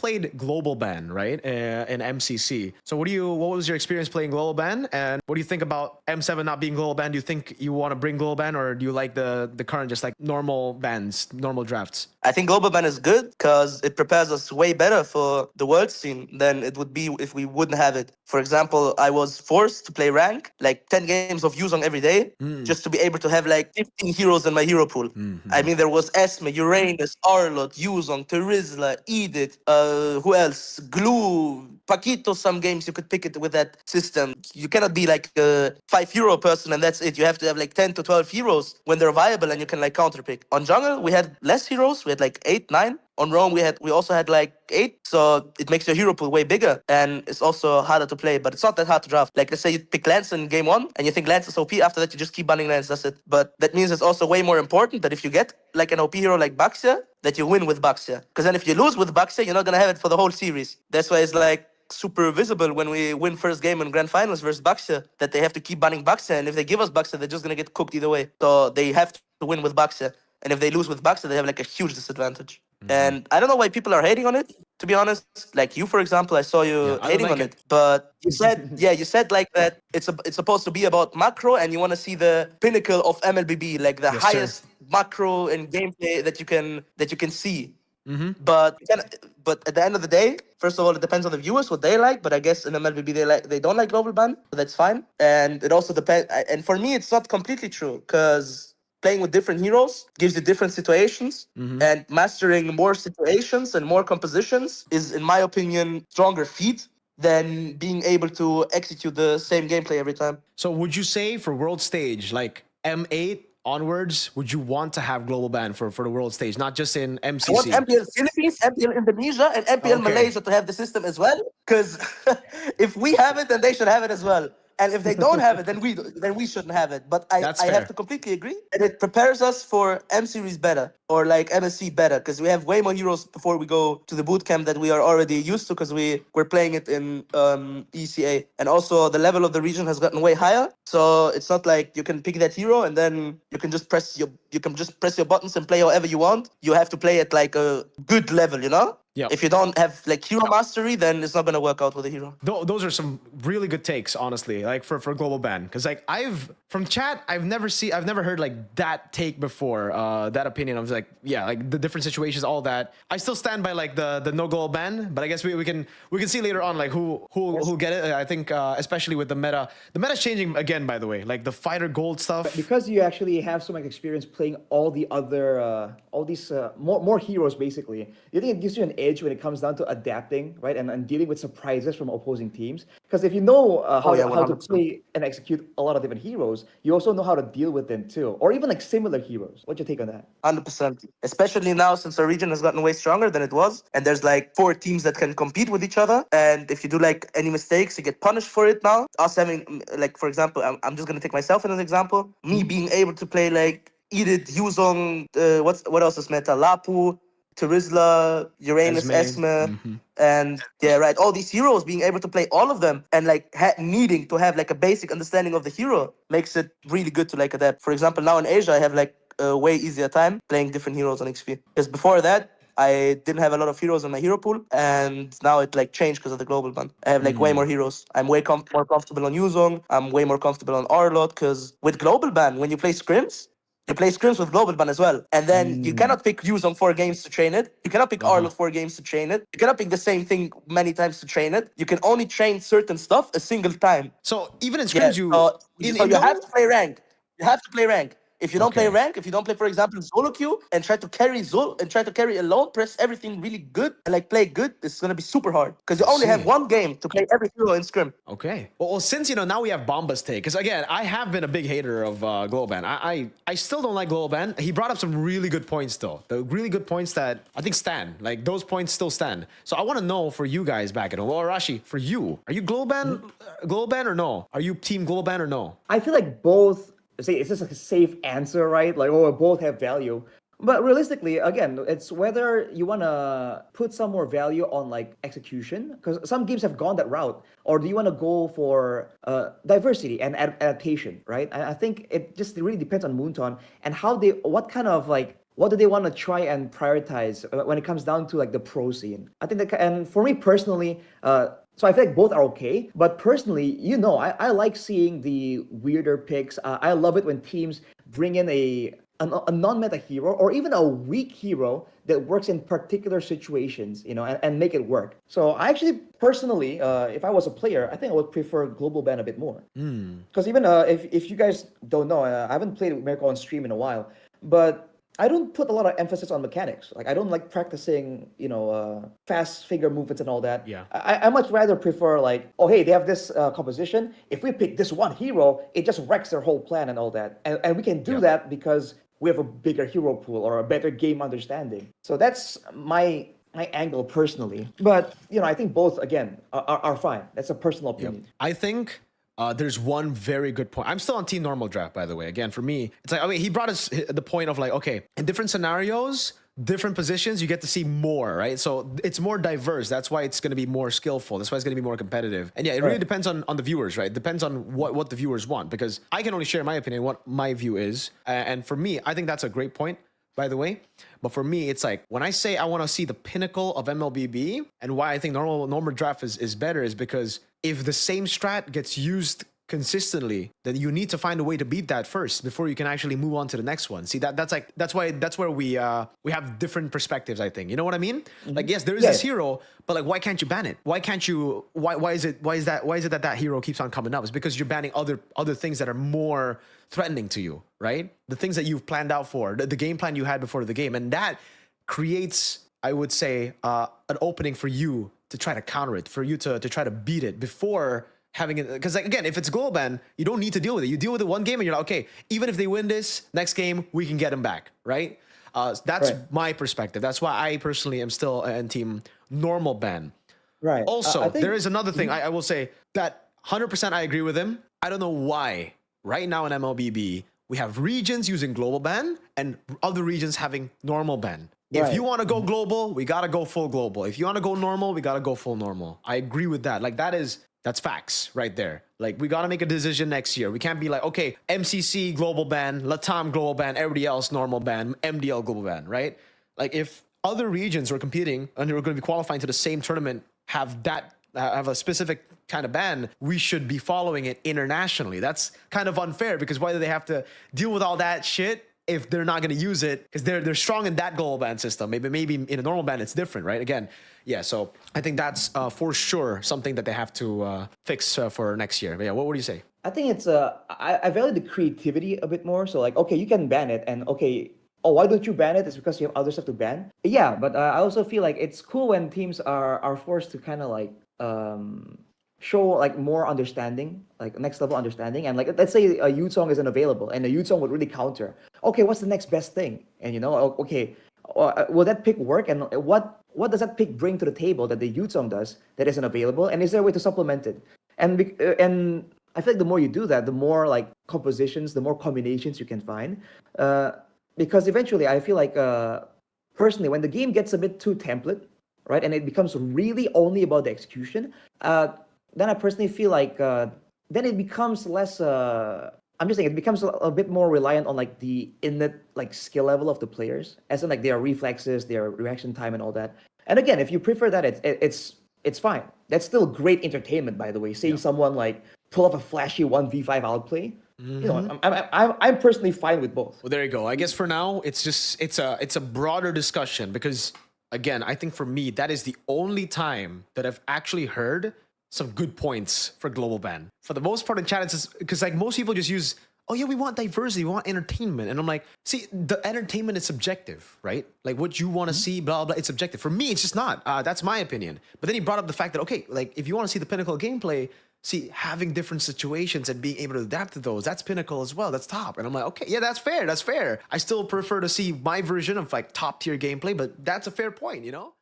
played Global Ban, right, in MCC. So what was your experience playing Global Ban, and what do you think about M7 not being Global Ban? Do you think you want to bring Global Ban, or do you like the current just like normal bans, normal drafts? I think global ban is good because it prepares us way better for the world scene than it would be if we wouldn't have it. For example, I was forced to play rank, like 10 games of Yuzong every day, just to be able to have like 15 heroes in my hero pool. I mean, there was Esme, Uranus, Arlot, Yuzong, Terizla, Edith, who else? Glue, Paquito. Some games you could pick it with that system. You cannot be like a 5 hero person and that's it. You have to have like 10 to 12 heroes when they're viable and you can like counter pick. On jungle, we had less heroes. We had like 8, 9. On Rome, we also had like 8, so it makes your hero pool way bigger, and it's also harder to play, but it's not that hard to draft. Like, let's say you pick Lance in game 1, and you think Lance is OP, after that you just keep banning Lance, that's it. But that means it's also way more important that if you get like an OP hero like Baxia, that you win with Baxia. Because then if you lose with Baxia, you're not gonna have it for the whole series. That's why it's like super visible when we win first game in grand finals versus Baxia, that they have to keep banning Baxia, and if they give us Baxia, they're just gonna get cooked either way. So they have to win with Baxia. And if they lose with Baxia, they have like a huge disadvantage. And I don't know why people are hating on it, to be honest. Like you, for example, I saw you I don't hating like on it. it. But you said, you said like that it's supposed to be about macro and you want to see the pinnacle of MLBB, like the Yes, sir. highest macro and gameplay that you can see. But at the end of the day, first of all, it depends on the viewers what they like. But I guess in MLBB they don't like global ban, so that's fine. And it also depends. And for me, it's not completely true because playing with different heroes gives you different situations, and mastering more situations and more compositions is, in my opinion, stronger feat than being able to execute the same gameplay every time. So would you say for world stage, like M8 onwards, would you want to have global ban for the world stage, not just in MCC? I want MPL Philippines, MPL Indonesia, and MPL Malaysia to have the system as well. Because if we have it, then they should have it as well. And if they don't have it, then we shouldn't have it. But I have to completely agree. And it prepares us for M series better, or like MSC better, because we have way more heroes before we go to the boot camp that we are already used to, because we're playing it in ECA. And also the level of the region has gotten way higher. So it's not like you can pick that hero and then you can just press your buttons and play however you want. You have to play at like a good level, you know? Yeah. If you don't have like hero mastery, then it's not gonna work out with a hero. Those are some really good takes, honestly. Like for global ban, because like from chat, I've never heard like that take before. That opinion of like like the different situations, all that. I still stand by like the no global ban, but I guess we can see later on like who get it. I think especially with the meta. The meta's changing again, by the way. Like the fighter gold stuff. But because you actually have so much experience playing all the other all these more heroes, basically, you think it gives you an edge when it comes down to adapting, right, and dealing with surprises from opposing teams. Because if you know how to play and execute a lot of different heroes, you also know how to deal with them too, or even like similar heroes. What's your take on that? 100%. Especially now, since our region has gotten way stronger than it was, and there's like 4 teams that can compete with each other. And if you do like any mistakes, you get punished for it now. Us having, like, for example, I'm just gonna take myself as an example. Me being able to play like Edith, Yuzong, what else is meta? Lapu, Terizla, Uranus, Esme, and all these heroes, being able to play all of them and like needing to have like a basic understanding of the hero makes it really good to like adapt. For example, now in Asia, I have like a way easier time playing different heroes on XP. Because before that, I didn't have a lot of heroes in my hero pool, and now it like changed because of the global ban. I have like way more heroes. I'm way more comfortable on Yuzong. I'm way more comfortable on Arlot, because with global ban, when you play scrims, you play scrims with global ban as well. And then you cannot pick Yuzong 4 games to train it. You cannot pick Arlot 4 games to train it. You cannot pick the same thing many times to train it. You can only train certain stuff a single time. So even in scrims, you have to play rank. You have to play rank. If you don't play rank, if you don't play, for example, Zolo Q and try to carry alone, press everything really good and like play good, it's gonna be super hard because you only have one game to play every hero in scrim. Okay. Well, since now we have Bomba's take, because again, I have been a big hater of global ban. I still don't like global ban. He brought up some really good points though. The really good points that I think stand. Like those points still stand. So I want to know for you guys back at home. Well, Arashi, for you, are you global ban or no? Are you team global ban or no? I feel like both. Say it's just like a safe answer, right? Like, both have value. But realistically, again, it's whether you want to put some more value on like execution, because some games have gone that route, or do you want to go for diversity and adaptation, right? I think it just really depends on Moonton and what kind of like what do they want to try and prioritize when it comes down to like the pro scene? I think that, and for me personally, so I feel like both are okay. But personally, I like seeing the weirder picks. I love it when teams bring in a non-meta hero or even a weak hero that works in particular situations, and make it work. So I actually personally, if I was a player, I think I would prefer global ban a bit more. Because even if you guys don't know, I haven't played with Mirko on stream in a while, but I don't put a lot of emphasis on mechanics. Like I don't like practicing, fast finger movements and all that. Yeah. I much rather prefer like, oh hey, they have this composition. If we pick this one hero, it just wrecks their whole plan and all that. And we can do that because we have a bigger hero pool or a better game understanding. So that's my angle personally. But I think both again are fine. That's a personal opinion. I think there's one very good point. I'm still on team normal draft, by the way. Again, for me, it's like, he brought us the point of like, okay, in different scenarios, different positions, you get to see more, right? So it's more diverse. That's why it's going to be more skillful. That's why it's going to be more competitive. And yeah, it really depends on the viewers, right? It depends on what the viewers want, because I can only share my opinion, what my view is. And for me, I think that's a great point, by the way. But for me, it's like, when I say I want to see the pinnacle of MLBB, and why I think normal draft is better, is because if the same strat gets used consistently, then you need to find a way to beat that first before you can actually move on to the next one. See, that's where we have different perspectives, I think. You know what I mean? Like, yes, there is this hero, but like, why can't you ban it? Why can't you? Why is it that hero keeps on coming up? It's because you're banning other things that are more threatening to you, right? The things that you've planned out for, the game plan you had before the game, and that creates, I would say, an opening for you to try to counter it, for you to try to beat it before having it. Because like, again, if it's global ban, you don't need to deal with it. You deal with it one game and you're like, okay, even if they win this next game, we can get them back, right? That's my perspective. That's why I personally am still in team normal ban. Right. Also, there is another thing I will say that 100% I agree with him. I don't know why right now in MLBB we have regions using global ban and other regions having normal ban. If you want to go global, we got to go full global. If you want to go normal, we got to go full normal. I agree with that. Like, that's facts right there. Like, we got to make a decision next year. We can't be like, okay, MCC global ban, Latam global ban, everybody else normal ban, MDL global ban, right? Like, if other regions are competing and they're going to be qualifying to the same tournament, have a specific kind of ban, we should be following it internationally. That's kind of unfair, because why do they have to deal with all that shit if they're not going to use it? Because they're strong in that global ban system. Maybe in a normal ban it's different, right? Again, yeah. So I think that's for sure something that they have to fix for next year. But yeah, what would you say? I think it's I value the creativity a bit more. So like, okay, you can ban it, and okay, oh, why don't you ban it? It's because you have other stuff to ban. Yeah, but I also feel like it's cool when teams are forced to kind of like show like more understanding, like next level understanding. And like, let's say a Yutong isn't available and a Yutong would really counter. Okay, what's the next best thing? And okay, will that pick work? And what does that pick bring to the table that the Yutong does that isn't available? And is there a way to supplement it? And I feel like the more you do that, the more like compositions, the more combinations you can find. Because eventually I feel like personally, when the game gets a bit too template, right, and it becomes really only about the execution, then I personally feel like then it becomes less. I'm just saying it becomes a bit more reliant on like the innate like skill level of the players, as in like their reflexes, their reaction time, and all that. And again, if you prefer that, it's fine. That's still great entertainment, by the way. Seeing someone like pull off a flashy 1v5 outplay. I'm personally fine with both. Well, there you go. I guess for now, it's a broader discussion, because again, I think for me, that is the only time that I've actually heard some good points for global ban. For the most part in chat, it's just because like most people just use, oh yeah, we want diversity, we want entertainment. And I'm like, see, the entertainment is subjective, right? Like what you want to see, blah, blah, it's subjective. For me, it's just not. That's my opinion. But then he brought up the fact that, okay, like if you want to see the pinnacle gameplay, see, having different situations and being able to adapt to those, that's pinnacle as well. That's top. And I'm like, okay, yeah, that's fair. That's fair. I still prefer to see my version of like top tier gameplay, but that's a fair point, you know?